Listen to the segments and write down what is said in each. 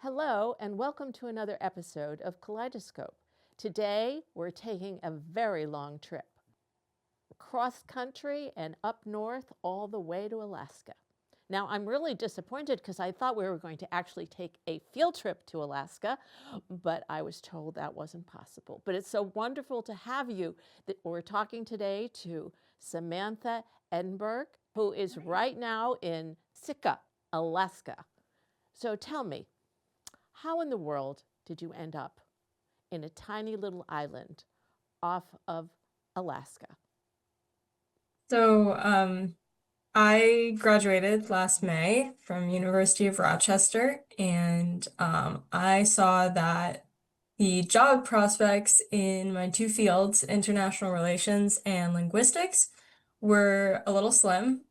Hello, and welcome to another episode of Kaleidoscope. Today, we're taking a very long trip across country and up north all the way to Alaska. Now, I'm really disappointed because I thought we were going to actually take a field trip to Alaska, but I was told that wasn't possible. But it's so wonderful to have you. That we're talking today to Samantha Edinberg, who is right now in Sitka, Alaska. So tell me, how in the world did you end up in a tiny little island off of Alaska? So, I graduated last May from University of Rochester, and I saw that the job prospects in my two fields, international relations and linguistics, were a little slim.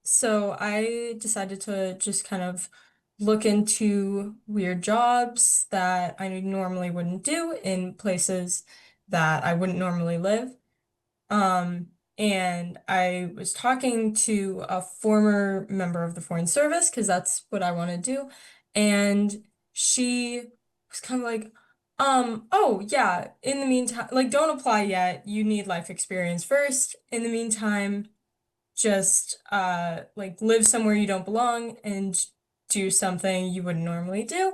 So I decided to just kind of look into weird jobs that I normally wouldn't do in places that I wouldn't normally live. Um, and I was talking to a former member of the Foreign Service because that's what I want to do. And she was kind of like, oh yeah, in the meantime, like don't apply yet. You need life experience first. In the meantime, just like live somewhere you don't belong and do something you wouldn't normally do.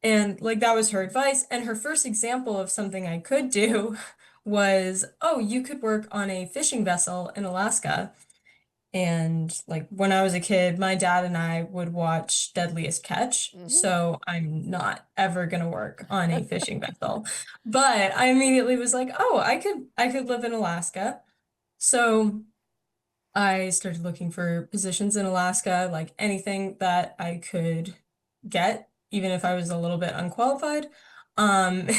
And like that was her advice. And her first example of something I could do was, oh, you could work on a fishing vessel in Alaska. And like when I was a kid, my dad and I would watch Deadliest Catch. Mm-hmm. So I'm not ever gonna work on a fishing vessel. But I immediately was like, oh, I could live in Alaska. So I started looking for positions in Alaska, like anything that I could get, even if I was a little bit unqualified. Um,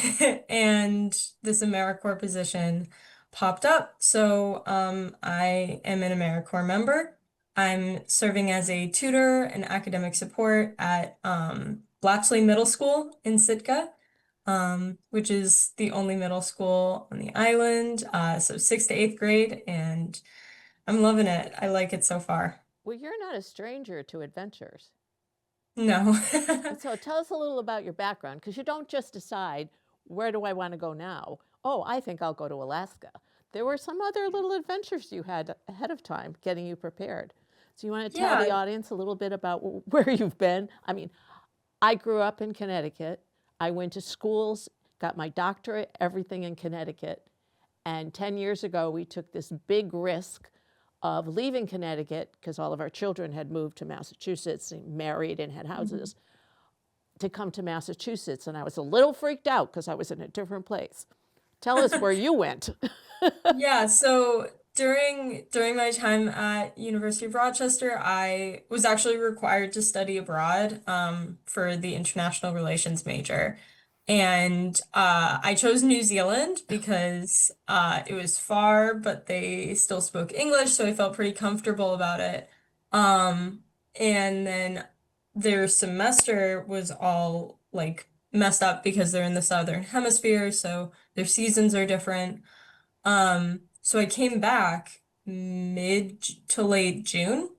and this AmeriCorps position popped up. So I am an AmeriCorps member. I'm serving as a tutor and academic support at Blatchley Middle School in Sitka, which is the only middle school on the island. So sixth to eighth grade, and I'm loving it. I like it so far. Well, you're not a stranger to adventures. No. So tell us a little about your background, because you don't just decide, where do I want to go now? Oh, I think I'll go to Alaska. There were some other little adventures you had ahead of time getting you prepared. So you want to tell the Yeah. audience a little bit about where you've been? I mean, I grew up in Connecticut. I went to schools, got my doctorate, everything in Connecticut. And 10 years ago, we took this big risk of leaving Connecticut because all of our children had moved to Massachusetts, married, and had Mhm. houses to come to Massachusetts. And I was a little freaked out because I was in a different place. Tell us where you went. Yeah, so during my time at University of Rochester, I was actually required to study abroad for the international relations major. And I chose New Zealand because it was far, but they still spoke English, so I felt pretty comfortable about it. And then their semester was all like messed up because they're in the southern hemisphere, so their seasons are different. So I came back mid to late June,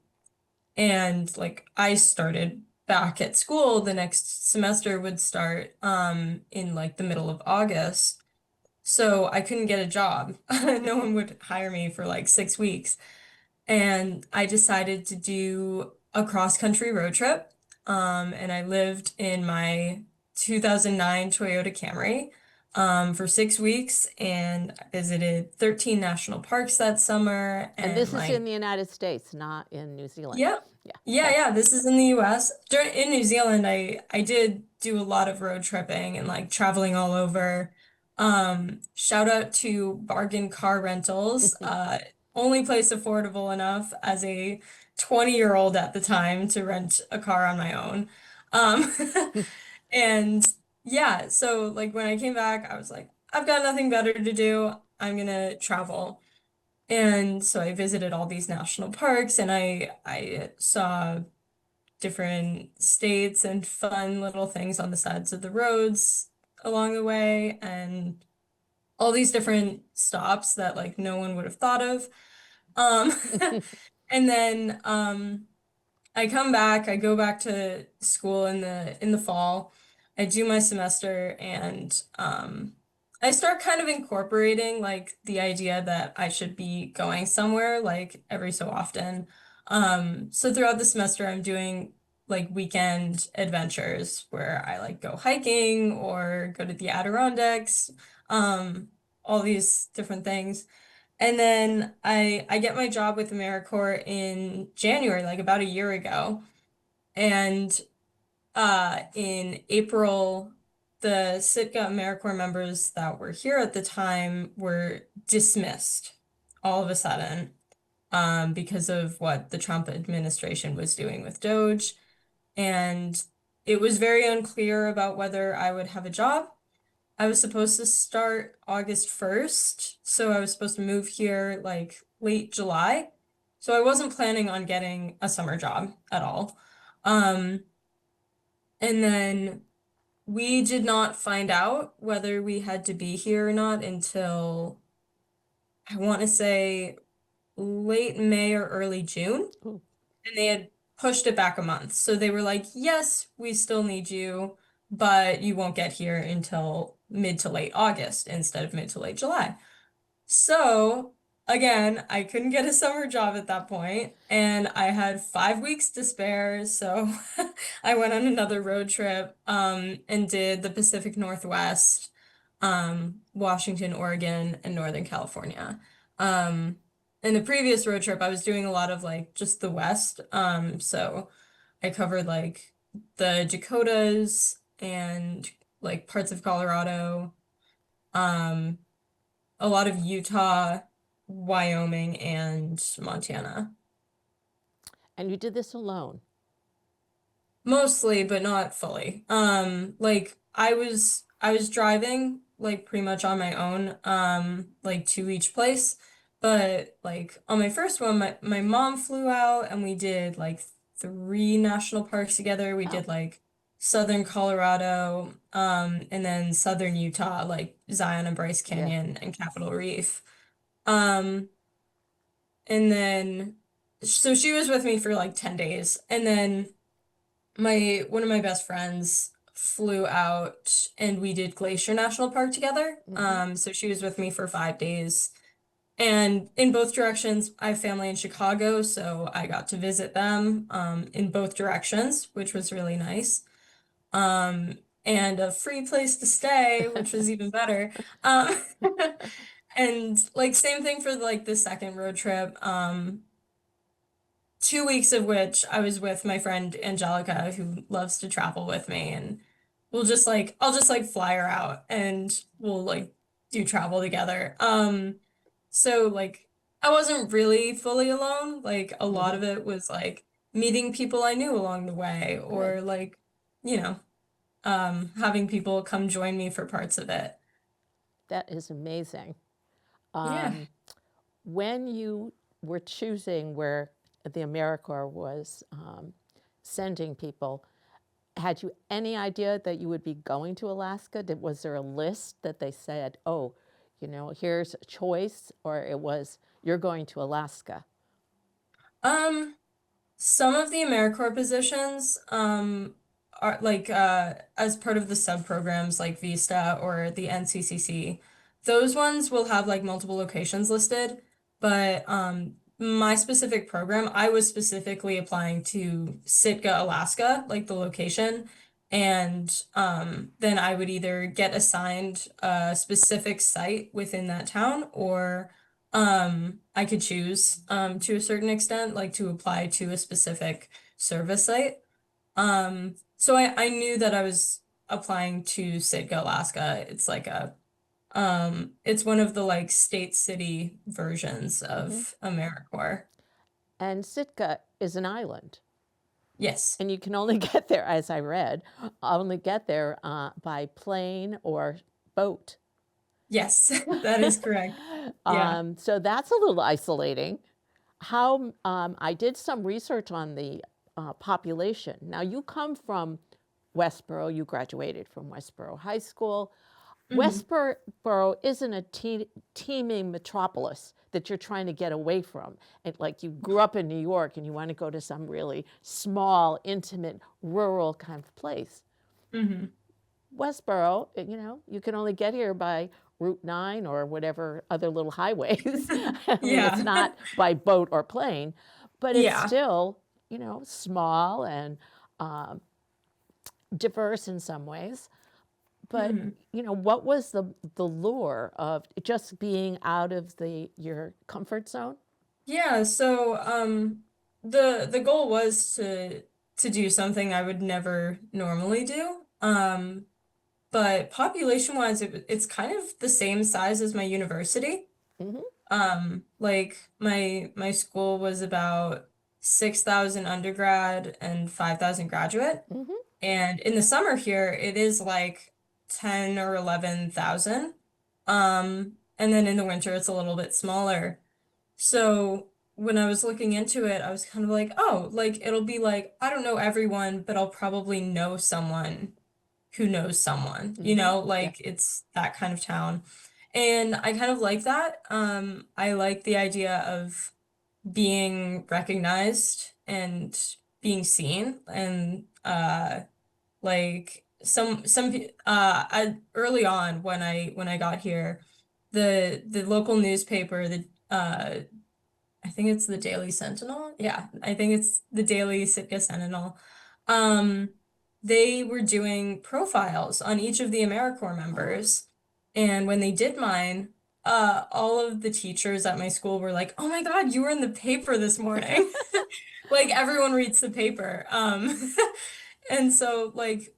and like I started back at school. The next semester would start in like the middle of August. So I couldn't get a job. No one would hire me for like 6 weeks. And I decided to do a cross-country road trip. And I lived in my 2009 Toyota Camry for 6 weeks, and I visited 13 national parks that summer. And And this is in like, the United States, not in New Zealand. yep. Yeah, Yeah, okay. yeah, this is in the US. In New Zealand, I did do a lot of road tripping and like traveling all over. Shout out to bargain car rentals. Only place affordable enough as a 20-year-old at the time to rent a car on my own. Um, and yeah, so like when I came back, I was like, I've got nothing better to do. I'm gonna travel. And so I visited all these national parks, and I saw different states and fun little things on the sides of the roads along the way, and all these different stops that like no one would have thought of. Um, and then I come back, I go back to school in the fall. I do my semester and I start kind of incorporating like the idea that I should be going somewhere like every so often. So throughout the semester I'm doing like weekend adventures where I like go hiking or go to the Adirondacks, um, all these different things. And then I get my job with AmeriCorps in January, like about a year ago. And in April, the Sitka AmeriCorps members that were here at the time were dismissed all of a sudden because of what the Trump administration was doing with Doge. And it was very unclear about whether I would have a job. I was supposed to start August 1st, so I was supposed to move here like late July. So I wasn't planning on getting a summer job at all. Um, and then we did not find out whether we had to be here or not until I want to say late May or early June. Ooh. And they had pushed it back a month. So they were like, yes, we still need you, but you won't get here until mid to late August instead of mid to late July. So again, I couldn't get a summer job at that point, and I had 5 weeks to spare. So I went on another road trip, and did the Pacific Northwest, Washington, Oregon, and Northern California. In the previous road trip, I was doing a lot of like just the West. So I covered like the Dakotas and like parts of Colorado. Um, a lot of Utah, Wyoming, and Montana. And you did this alone. Mostly, but not fully. Like I was driving like pretty much on my own, like to each place. But like on my first one, my mom flew out and we did like three national parks together. We Wow. did like Southern Colorado, and then Southern Utah, like Zion and Bryce Yeah. Canyon and Capitol Reef. Um, And then, so she was with me for like 10 days. And then one of my best friends flew out and we did Glacier National Park together. Hmm. So she was with me for 5 days. And in both directions, I have family in Chicago, so I got to visit them in both directions, which was really nice. And a free place to stay, which was even better. Um, and like same thing for like the second road trip. 2 weeks of which I was with my friend Angelica, who loves to travel with me, and I'll just like fly her out and we'll like do travel together. So like I wasn't really fully alone. Like a lot Hmm. of it was like meeting people I knew along the way, Good. or like, you know, having people come join me for parts of it. That is amazing. Yeah. Um, when you were choosing where the AmeriCorps was sending people, had you any idea that you would be going to Alaska? Was there a list that they said, oh, here's a choice, or it was, you're going to Alaska? Um, Some of the AmeriCorps positions are like as part of the sub programs like Vista or the NCCC. Those ones will have like multiple locations listed, but my specific program, I was specifically applying to Sitka, Alaska, like the location, and then I would either get assigned a specific site within that town or I could choose to a certain extent, like to apply to a specific service site. So I knew that I was applying to Sitka, Alaska. It's like it's one of the like state city versions Hmm. of AmeriCorps. And Sitka is an island, Yes. and you can only get there, as I read, only get there by plane or boat. Yes, that is correct. Yeah. So that's a little isolating. How I did some research on the population. Now, you come from Westborough, you graduated from Westborough High School. Hmm. Westborough isn't a teeming metropolis that you're trying to get away from. And like you grew up in New York and you want to go to some really small, intimate, rural kind of place. Hmm. Westborough, you can only get here by Route 9 or whatever other little highways. I mean, it's Yeah. not by boat or plane, but it's Yeah. still, small and diverse in some ways. But, Mhm. what was the lure of just being out of your comfort zone? Yeah, so the goal was to do something I would never normally do. But population-wise it's kind of the same size as my university. Hmm. Like my school was about 6,000 undergrad and 5,000 graduate. Hmm. And in the summer here, it is like 10 or 11,000. And then in the winter, it's a little bit smaller. So when I was looking into it, I was kind of like, oh, like it'll be like, I don't know everyone, but I'll probably know someone who knows someone, Hmm. Yeah. like it's that kind of town. And I kind of like that. I like the idea of being recognized and being seen and like early on when I got here, the local newspaper, the I think it's the Daily Sentinel. Yeah, I think it's the Daily Sitka Sentinel. Um, they were doing profiles on each of the AmeriCorps Oh. members, and when they did mine, all of the teachers at my school were like, "Oh my God, you were in the paper this morning!" Like everyone reads the paper. And so like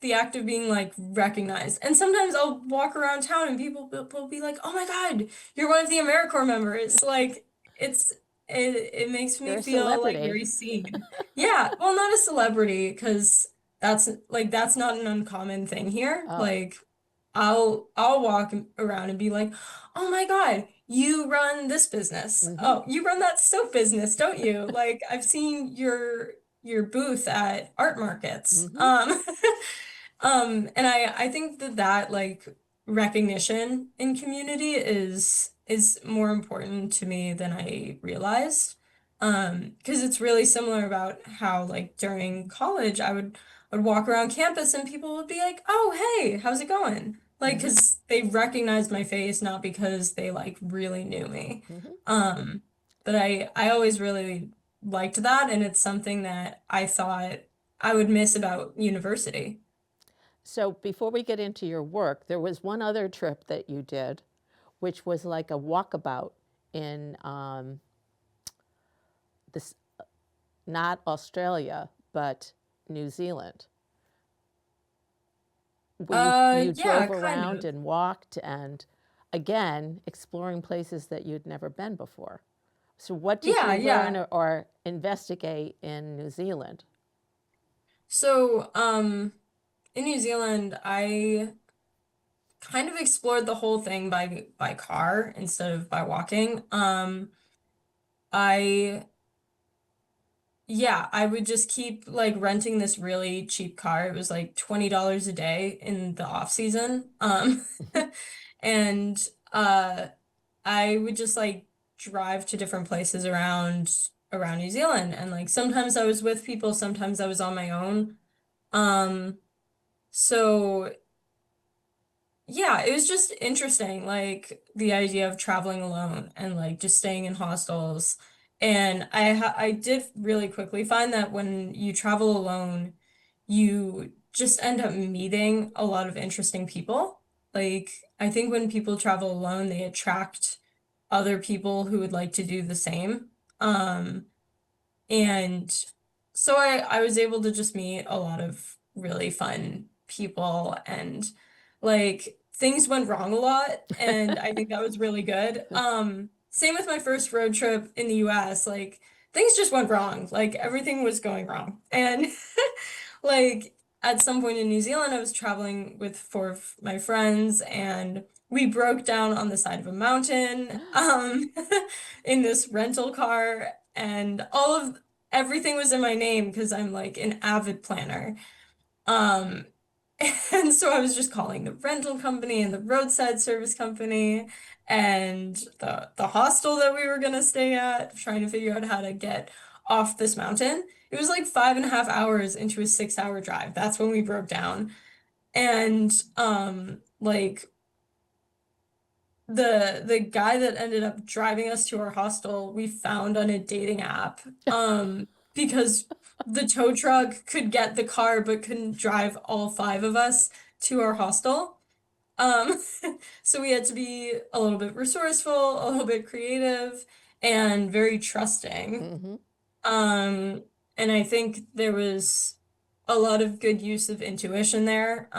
the act of being like recognized. And sometimes I'll walk around town and people will be like, "Oh my God, you're one of the AmeriCorps members." Like it's it makes me You're a feel like celebrity. very seen. Yeah, well, not a celebrity because that's not an uncommon thing here. Oh. Like I'll walk around and be like, "Oh my God, you run this business. Hmm. Oh, you run that soap business, don't you? Like I've seen your booth at art markets." Hmm. And I think that like recognition in community is more important to me than I realized. Because it's really similar about how like during college I would walk around campus and people would be like, "Oh, hey, how's it going?" Like, Hmm. because they recognized my face, not because they like really knew me. Hmm. Um, but I always really liked that, and it's something that I thought I would miss about university. So before we get into your work, there was one other trip that you did, which was like a walkabout in this, not Australia, but New Zealand. Where you Yeah, drove kind around of. and walked and again exploring places that you'd never been before. So what did you Yeah, learn yeah. or investigate in New Zealand? So, in New Zealand, I kind of explored the whole thing by car instead of by walking. I Yeah, I would just keep like renting this really cheap car. It was like $20 a day in the off season. And I would just like drive to different places around New Zealand, and like sometimes I was with people, sometimes I was on my own. Um so yeah, it was just interesting, like the idea of traveling alone and like just staying in hostels. And I did really quickly find that when you travel alone, you just end up meeting a lot of interesting people. Like I think when people travel alone, they attract other people who would like to do the same. Um, and so I was able to just meet a lot of really fun people, and like things went wrong a lot, and I think that was really good. Same with my first road trip in the US, like things just went wrong. Like everything was going wrong. And like at some point in New Zealand, I was traveling with four of my friends, and we broke down on the side of a mountain, in this rental car, and all of everything was in my name because I'm like an avid planner. Um, And so I was just calling the rental company and the roadside service company and the hostel that we were gonna stay at, trying to figure out how to get off this mountain. It was like 5.5 hours into a 6 hour drive. That's when we broke down. And like the guy that ended up driving us to our hostel, we found on a dating app. Because the tow truck could get the car but couldn't drive all five of us to our hostel. Um, so we had to be a little bit resourceful, a little bit creative, and very trusting. Hmm. Um, and I think there was a lot of good use of intuition there.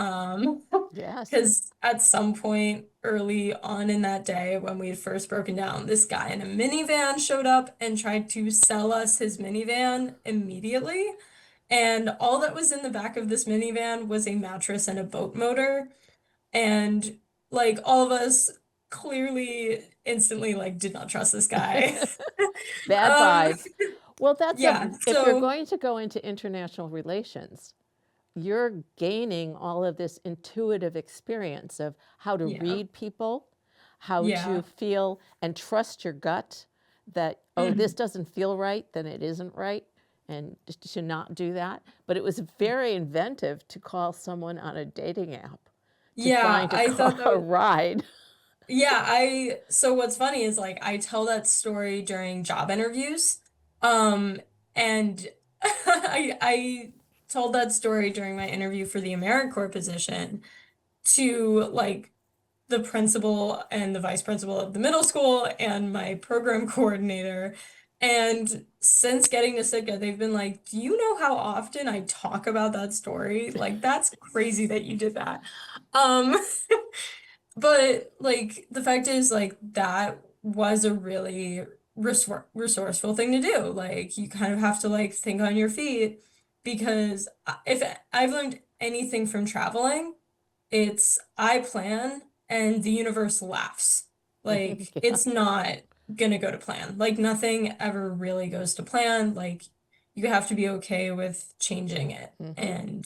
Yes. Because at some point early on in that day, when we had first broken down, this guy in a minivan showed up and tried to sell us his minivan immediately. And all that was in the back of this minivan was a mattress and a boat motor. And like all of us clearly instantly like did not trust this guy. Bad Um, vibes. Well, yeah, if you're so going to go into international relations, you're gaining all of this intuitive experience of how to yeah, read people, how to yeah. feel and trust your gut that, oh, this Mhm. doesn't feel right, then it isn't right, and just to not do that. But it was very inventive to call someone on a dating app to Yeah, find a I car, thought that a was, ride. yeah, so what's funny is like I tell that story during job interviews. And I told that story during my interview for the AmeriCorps position to like the principal and the vice principal of the middle school and my program coordinator. And since getting to Sitka, they've been like, "Do you know how often I talk about that story? Like, that's crazy that you did that." Um, but like the fact is like that was a really resourceful thing to do. Like you kind of have to like think on your feet because if I've learned anything from traveling, it's I plan and the universe laughs. Like Yeah. it's not gonna go to plan. Like nothing ever really goes to plan. Like you have to be okay with changing it Hmm. and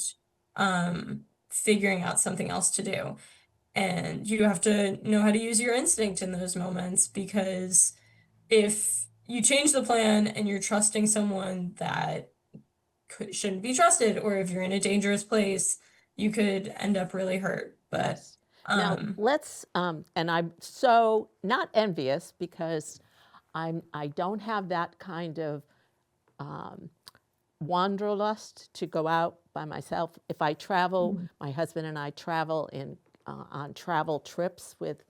figuring out something else to do. And you have to know how to use your instinct in those moments because if you change the plan and you're trusting someone that shouldn't be trusted, or if you're in a dangerous place, you could end up really hurt. But Yes. Now um, let's, and I'm so not envious because I don't have that kind of um, wanderlust to go out by myself. If I travel, Mhm. my husband and I travel on travel trips with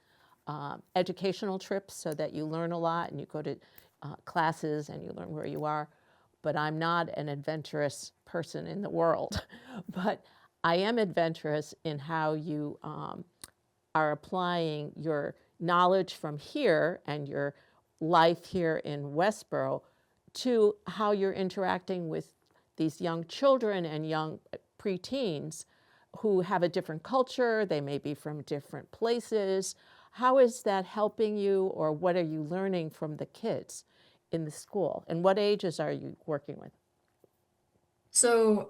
educational trips so that you learn a lot and you go to classes and you learn where you are. But I'm not an adventurous person in the world. But I am adventurous in how you are applying your knowledge from here and your life here in Westborough to how you're interacting with these young children and young preteens who have a different culture, they may be from different places. How is that helping you, or what are you learning from the kids in the school? And what ages are you working with? so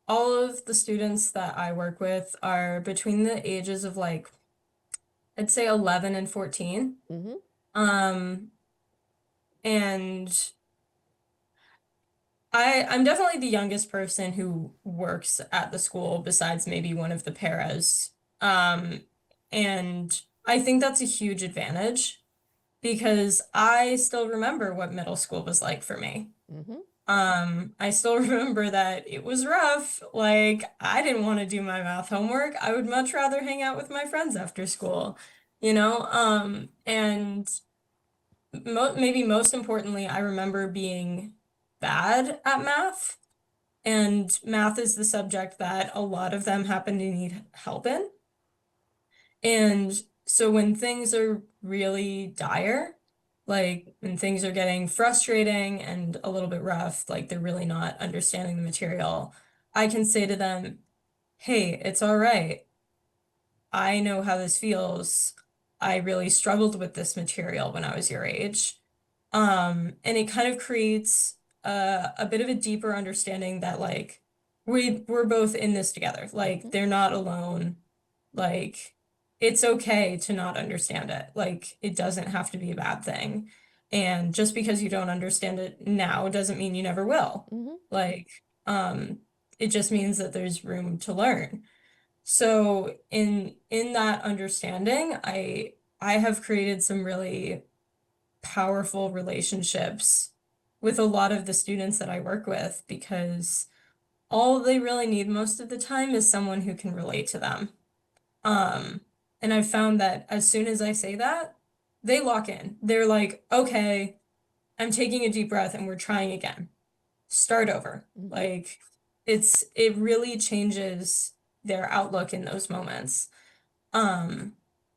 all of the students that I work with are between the ages of like I'd say 11 and 14. Mm-hmm. Um, and I'm definitely the youngest person who works at the school besides maybe one of the paras. Um, and I think that's a huge advantage because I still remember what middle school was like for me. Mm-hmm. I still remember that it was rough. Like, I didn't want to do my math homework. I would much rather hang out with my friends after school, you know? And mo maybe most importantly, I remember being bad at math. And math is the subject that a lot of them happen to need help in. And so when things are really dire, like when things are getting frustrating and a little bit rough, like they're really not understanding the material, I can say to them, "Hey, it's all right. I know how this feels. I really struggled with this material when I was your age." And it kind of creates a bit of a deeper understanding that like we're both in this together. Like, Hmm. they're not alone. Like, it's okay to not understand it. Like, it doesn't have to be a bad thing. And just because you don't understand it now doesn't mean you never will. Hmm. Like, it just means that there's room to learn. So in that understanding, I have created some really powerful relationships with a lot of the students that I work with because all they really need most of the time is someone who can relate to them. Um, and I've found that as soon as I say that, they lock in. They're like, okay, I'm taking a deep breath and we're trying again. Start over. Hmm. Like it really changes their outlook in those moments. Um,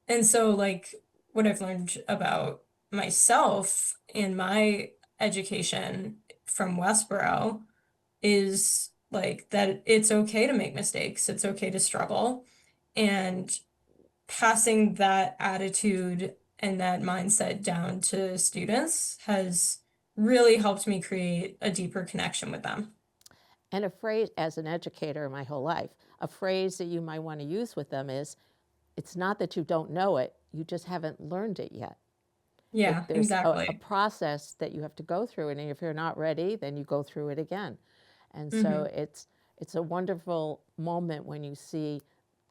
and so like what I've learned about myself in my education from Westborough is like that it's okay to make mistakes, it's okay to struggle, and passing that attitude and that mindset down to students has really helped me create a deeper connection with them. And a phrase, as an educator my whole life, a phrase that you might want to use with them is, it's not that you don't know it, you just haven't learned it yet. Yeah, There's a exactly. process that you have to go through, and if you're not ready, then you go through it again. And so Hmm. it's a wonderful moment when you see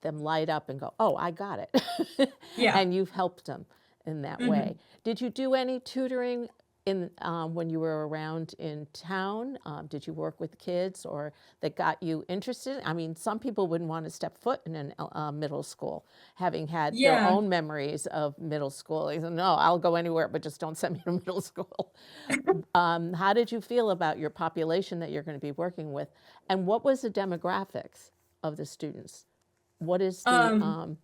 them light up and go, "Oh, I got it," Yeah. and you've helped them in that way. Hmm. Did you do any tutoring in when you were around in town? Did you work with kids or that got you interested? I mean, some people wouldn't want to step foot in a middle school, having had their Yeah. own memories of middle school. They said, "No, I'll go anywhere, but just don't send me to middle school." How did you feel about your population that you're going to be working with, and what was the demographics of the students? What is Um,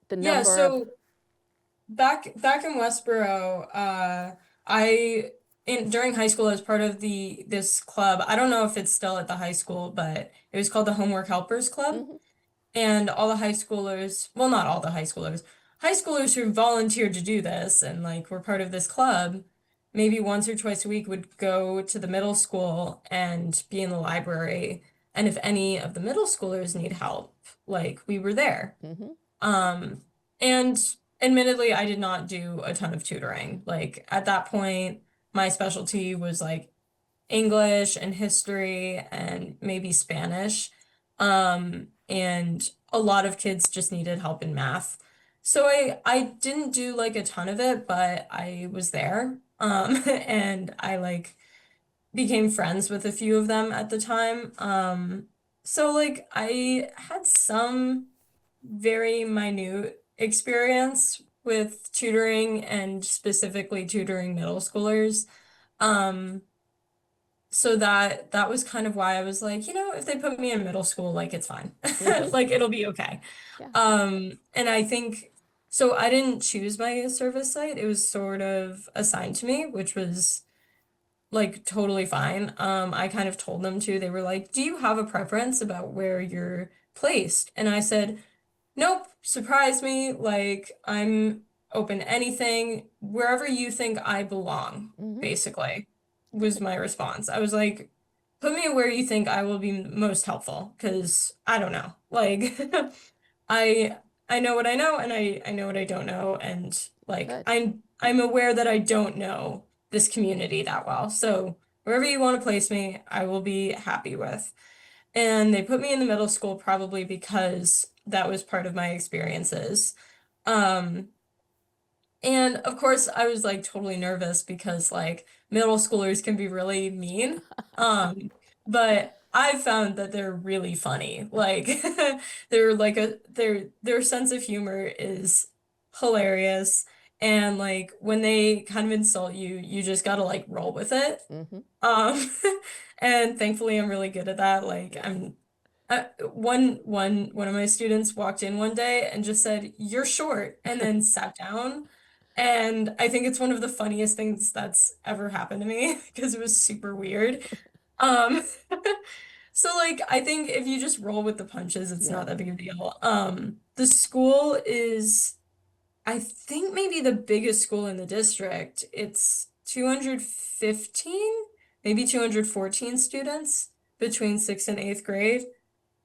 the yeah, number of? so back in Westborough, I in during high school I was part of the this club. I don't know if it's still at the high school, but it was called the Homework Helpers Club. Mhm. And all the high schoolers, well, not all the high schoolers who volunteered to do this and like were part of this club, maybe once or twice a week would go to the middle school and be in the library. And if any of the middle schoolers need help, like we were there. Mhm. Um, and admittedly, I did not do a ton of tutoring. Like at that point, my specialty was like English and history and maybe Spanish. And a lot of kids just needed help in math. So I didn't do like a ton of it, but I was there. And I like became friends with a few of them at the time. So like I had some very minute experience with tutoring and specifically tutoring middle schoolers. Um, so that was kind of why I was like, if they put me in middle school, like it's fine. Mhm. Like it'll be okay. Yeah. And I think so I didn't choose my service site. It was sort of assigned to me, which was like totally fine. I kind of told them to. They were like, "Do you have a preference about where you're placed?" And I said, "Nope, surprise me. Like I'm open to anything, wherever you think I belong," Mhm. basically, was Good. my response. I was like, "Put me where you think I will be most helpful, because I don't know. Like I I know what I know and I know what I don't know, and like Good. I'm aware that I don't know this community that well. So wherever you want to place me, I will be happy with." And they put me in the middle school probably because that was part of my experiences. Um, and of course, I was like totally nervous because like middle schoolers can be really mean. But I found that they're really funny. Like they're like their sense of humor is hilarious. And like when they kind of insult you, you just gotta like roll with it. Mhm. Um, and thankfully I'm really good at that. Like Good. one of my students walked in one day and just said, "You're short," and then sat down. And I think it's one of the funniest things that's ever happened to me because it was super weird. Um, so like I think if you just roll with the punches, it's not Yeah. that big of a deal. The school is, I think, maybe the biggest school in the district. It's 215, maybe 214 students. between 6th and 8th grade.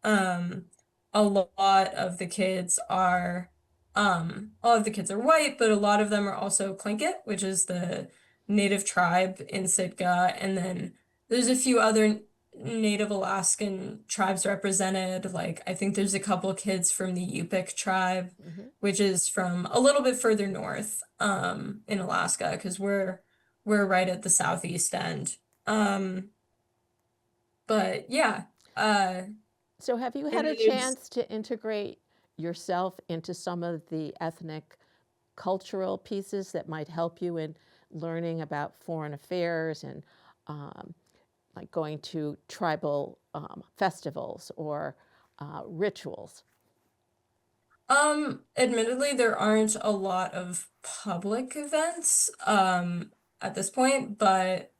Um, a lot of the kids are, all of the kids are white, but a lot of them are also Tlingit, which is the native tribe in Sitka. And then there's a few other Native Alaskan tribes represented. Like, I think there's a couple kids from the Yupik tribe, Mm-hmm. which is from a little bit further north, in Alaska, because we're right at the southeast end. Um, but yeah, So have you and had a then there's chance to integrate yourself into some of the ethnic cultural pieces that might help you in learning about foreign affairs and um, like going to tribal festivals or rituals? Admittedly, there aren't a lot of public events at this point, but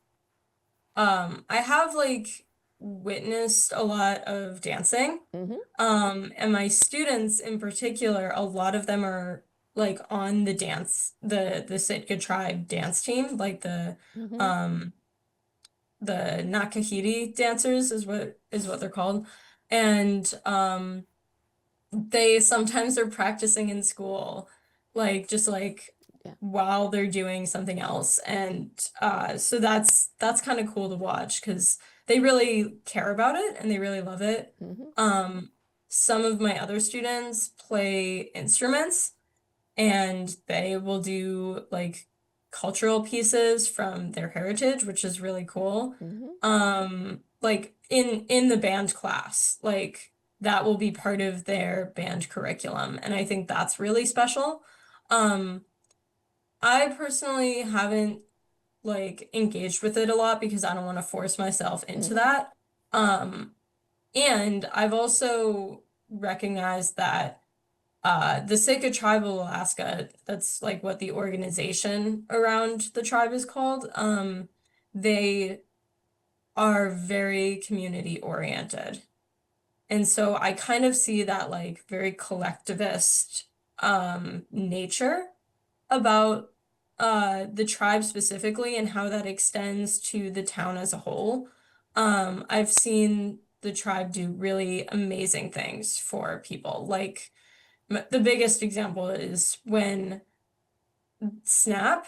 I have like witnessed a lot of dancing. Mm-hmm. And my students in particular, a lot of them are like on the Sitka tribe dance team, like Mm-hmm. um the Nakahiri dancers is what they're called. And they sometimes are practicing in school, like just like Yeah. while they're doing something else. And so that's kind of cool to watch because they really care about it and they really love it. Mm-hmm. Um, some of my other students play instruments and they will do like cultural pieces from their heritage, which is really cool. Mm-hmm. Like in the band class, like that will be part of their band curriculum, and I think that's really special. Um, I personally haven't like engaged with it a lot because I don't want to force myself into Mm-hmm. that. Um, and I've also recognized that the Sitka Tribe of Alaska, that's like what the organization around the tribe is called. They are very community oriented. And so I kind of see that like very collectivist nature about the tribe specifically and how that extends to the town as a whole. I've seen the tribe do really amazing things for people. Like the biggest example is when SNAP,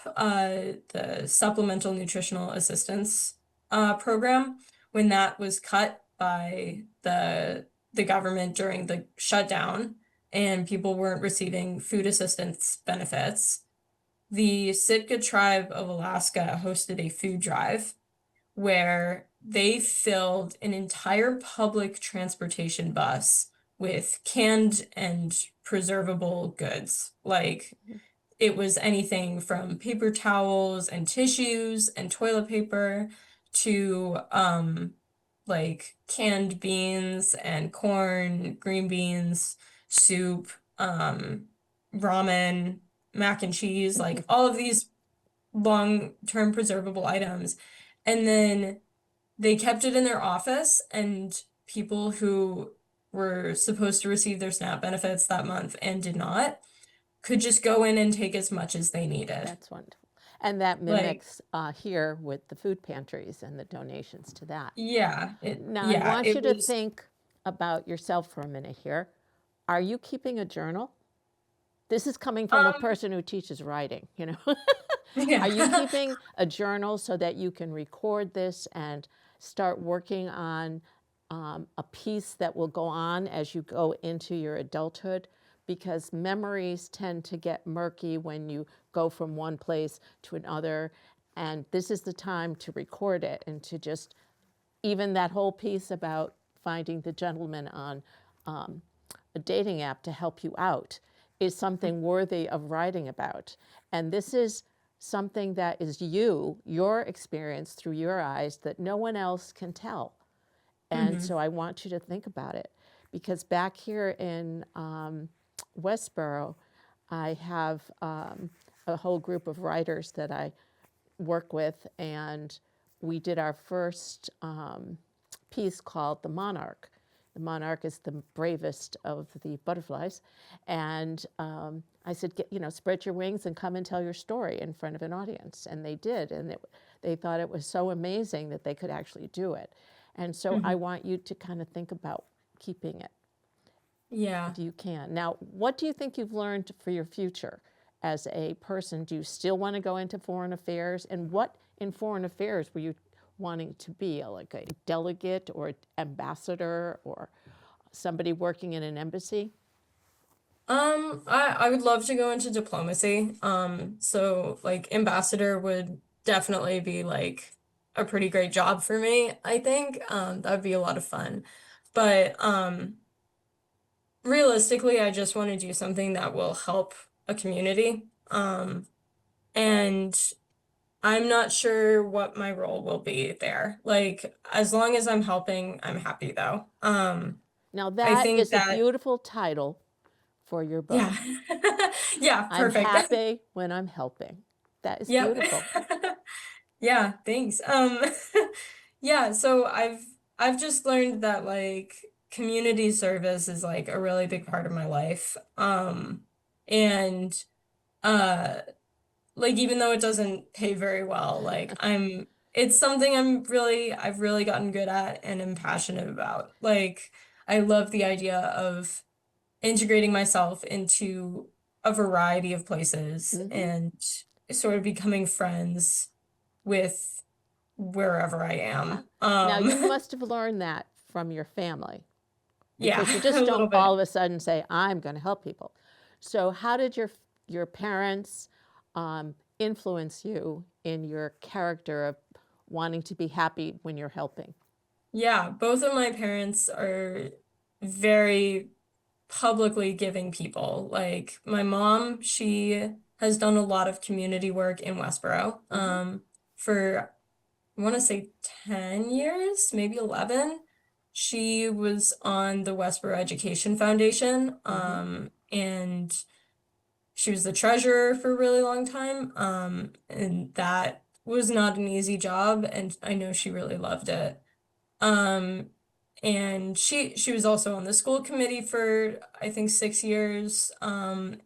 the Supplemental Nutritional Assistance program, when that was cut by the government during the shutdown and people weren't receiving food assistance benefits, the Sitka Tribe of Alaska hosted a food drive where they filled an entire public transportation bus with canned and preservable goods. Like it was anything from paper towels and tissues and toilet paper to like canned beans and corn, green beans, soup, um, ramen, mac and cheese, like all of these long-term preservable items. And then they kept it in their office, and people who were supposed to receive their SNAP benefits that month and did not could just go in and take as much as they needed. That's wonderful. And that Like, mimics here with the food pantries and the donations to that. Now, I yeah, want you it to was, think about yourself for a minute here. Are you keeping a journal? This is coming from a um, person who teaches writing, you know. Are you yeah. keeping a journal so that you can record this and start working on a piece that will go on as you go into your adulthood? Because memories tend to get murky when you go from one place to another. And this is the time to record it and to just, even that whole piece about finding the gentleman on a dating app to help you out is something worthy of writing about. And this is something that is your experience through your eyes that no one else can tell. And Hmm. so I want you to think about it because back here in Westborough, I have a whole group of writers that I work with, and we did our first piece called The Monarch. The monarch is the bravest of the butterflies. And I said, spread your wings and come and tell your story in front of an audience. And they did. And they thought it was so amazing that they could actually do it. And so I want you to kind of think about keeping it Yeah. if you can. Now, what do you think you've learned for your future as a person? Do you still want to go into foreign affairs? And what in foreign affairs were you wanting to be? Like a delegate or ambassador or somebody working in an embassy? I would love to go into diplomacy. So like ambassador would definitely be like a pretty great job for me, I think. That would be a lot of fun. But realistically, I just want to do something that will help a community. And I'm not sure what my role will be there. Like as long as I'm helping, I'm happy though. Now, I that think is a that beautiful title for your book. yeah. Yeah, I'm perfect. happy when I'm helping. That is Yep. beautiful. Yeah, thanks. Yeah, so I've just learned that like community service is like a really big part of my life. And uh like even though it doesn't pay very well, like it's something I've really gotten good at and am passionate about. Like I love the idea of integrating myself into a variety of places Hmm. and sort of becoming friends with wherever I Yeah. am. Now, you must have learned that from your family Yeah, because you a just little don't bit. all of a sudden say, I'm going to help people. So, how did your parents influence you in your character of wanting to be happy when you're helping? Yeah, both of my parents are very publicly giving people. Like my mom, she has done a lot of community work in Westborough, Hmm. for I want to say 10 years, maybe 11. She was on the Westborough Education Foundation, Hmm. and she was the treasurer for a really long time. And that was not an easy job, and I know she really loved it. Um, and she was also on the school committee for I think 6 years. And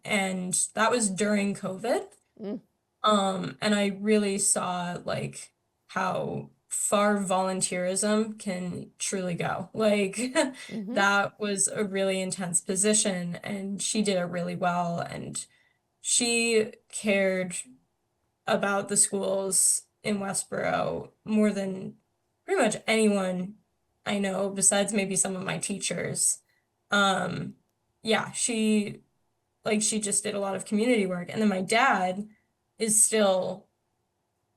that was during COVID. Mm. And I really saw like how far volunteerism can truly go. Like Hmm. that was a really intense position and she did it really well and she cared about the schools in Westborough more than pretty much anyone I know besides maybe some of my teachers. Um, yeah, she just did a lot of community work. And then my dad is still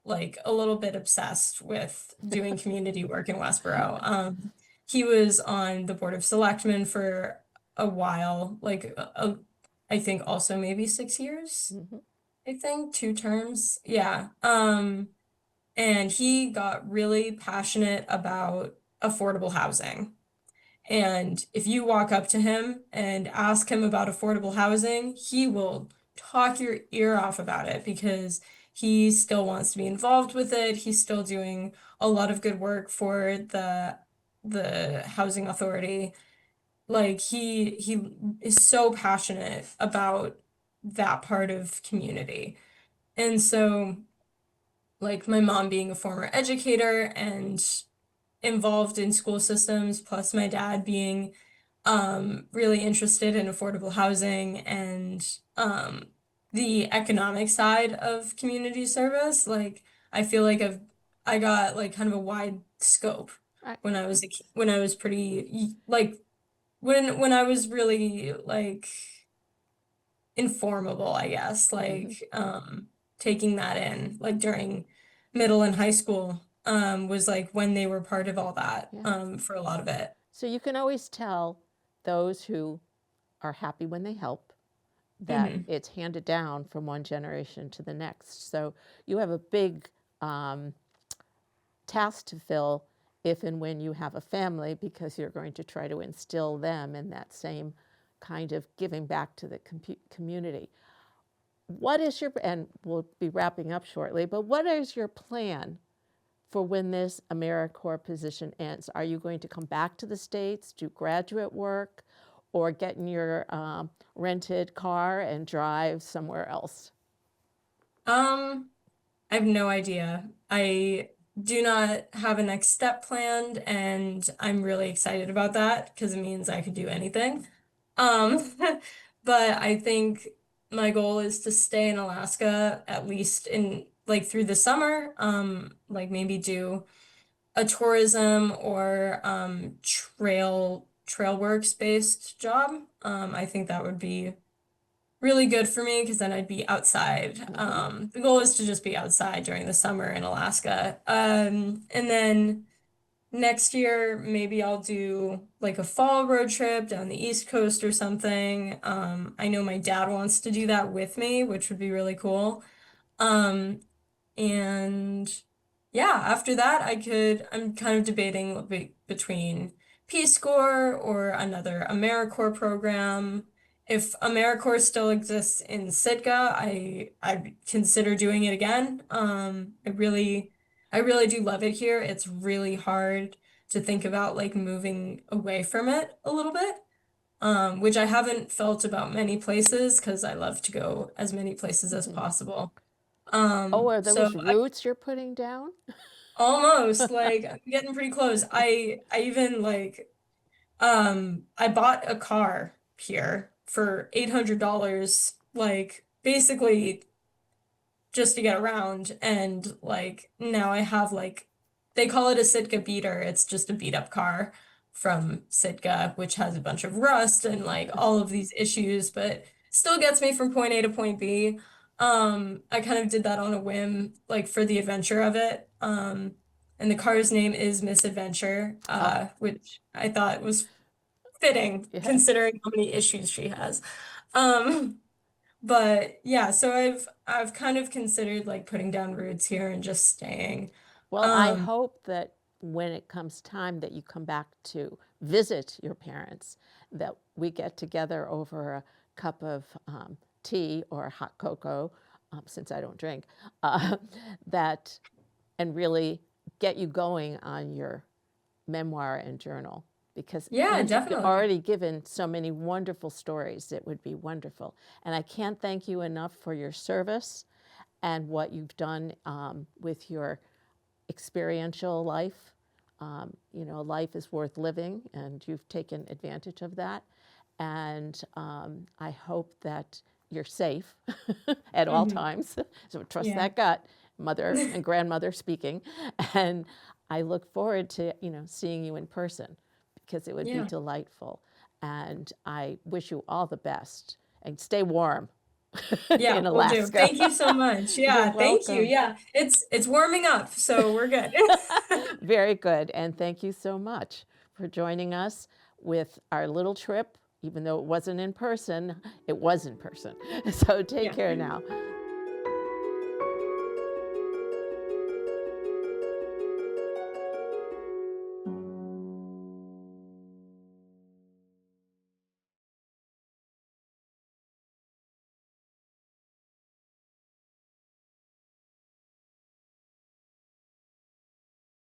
like a little bit obsessed with doing community work in Westborough. He was on the Board of Selectmen for a while, I think also maybe 6 years, Hmm. I think, 2 terms. Yeah. And he got really passionate about affordable housing. And if you walk up to him and ask him about affordable housing, he will talk your ear off about it because he still wants to be involved with it. He's still doing a lot of good work for the housing authority. Like he is so passionate about that part of community. And so like my mom being a former educator and involved in school systems, plus my dad being really interested in affordable housing and the economic side of community service. Like I feel like I got like kind of a wide scope Right. when I was pretty like when I was really like informable, I guess, Hmm. like taking that in like during middle and high school was like when they were part of all that Yeah. for a lot of it. So, you can always tell those who are happy when they help that Hmm. it's handed down from one generation to the next. So you have a big um, task to fill if and when you have a family because you're going to try to instill them in that same kind of giving back to the community. What is your, and we'll be wrapping up shortly, but what is your plan for when this AmeriCorps position ends? Are you going to come back to the States, do graduate work, or get in your rented car and drive somewhere else? Um, I have no idea. do not have a next step planned, and I'm really excited about that because it means I could do anything. Um, but I think my goal is to stay in Alaska at least in like through the summer, like maybe do a tourism or trail works based job. I think that would be really good for me because then I'd be outside. Hmm. The goal is to just be outside during the summer in Alaska. And then next year, maybe I'll do like a fall road trip down the East Coast or something. I know my dad wants to do that with me, which would be really cool. Um, and yeah, after that, I'm kind of debating between Peace Corps or another AmeriCorps program. If AmeriCorps still exists in Sitka, I'd consider doing it again. I really do love it here. It's really hard to think about like moving away from it a little bit, which I haven't felt about many places because I love to go as many places as Hmm. possible. Oh, are So those roots you're putting down? almost like I'm getting pretty close. I even like I bought a car here for $800, like basically just to get around, and like now I have like they call it a Sitka beater. It's just a beat up car from Sitka, which has a bunch of rust and like all of these issues, but still gets me from point A to point B. I kind of did that on a whim, like for the adventure of it. And the car's name is Misadventure, Oh, which I thought was fitting yes. considering how many issues she has. Um, but yeah, so I've kind of considered like putting down roots here and just staying. Well, I Um, hope that when it comes time that you come back to visit your parents, that we get together over a cup of tea or hot cocoa, since I don't drink, uh, that and really get you going on your memoir and journal because yeah, you've definitely. already given so many wonderful stories. It would be wonderful. And I can't thank you enough for your service and what you've done with your experiential life. Life is worth living, and you've taken advantage of that. And I hope that you're safe at all Hmm. times. So trust Yeah. that gut, mother and grandmother speaking. And I look forward to seeing you in person because it would be Yeah. delightful. And I wish you all the best and stay warm Yeah, in we'll do. Alaska. Thank you so much. You're Yeah, thank you. welcome. Yeah. It's warming up, so we're good. Very good. And thank you so much for joining us with our little trip. Even though it wasn't in person, it was in person. So take Yeah. care now.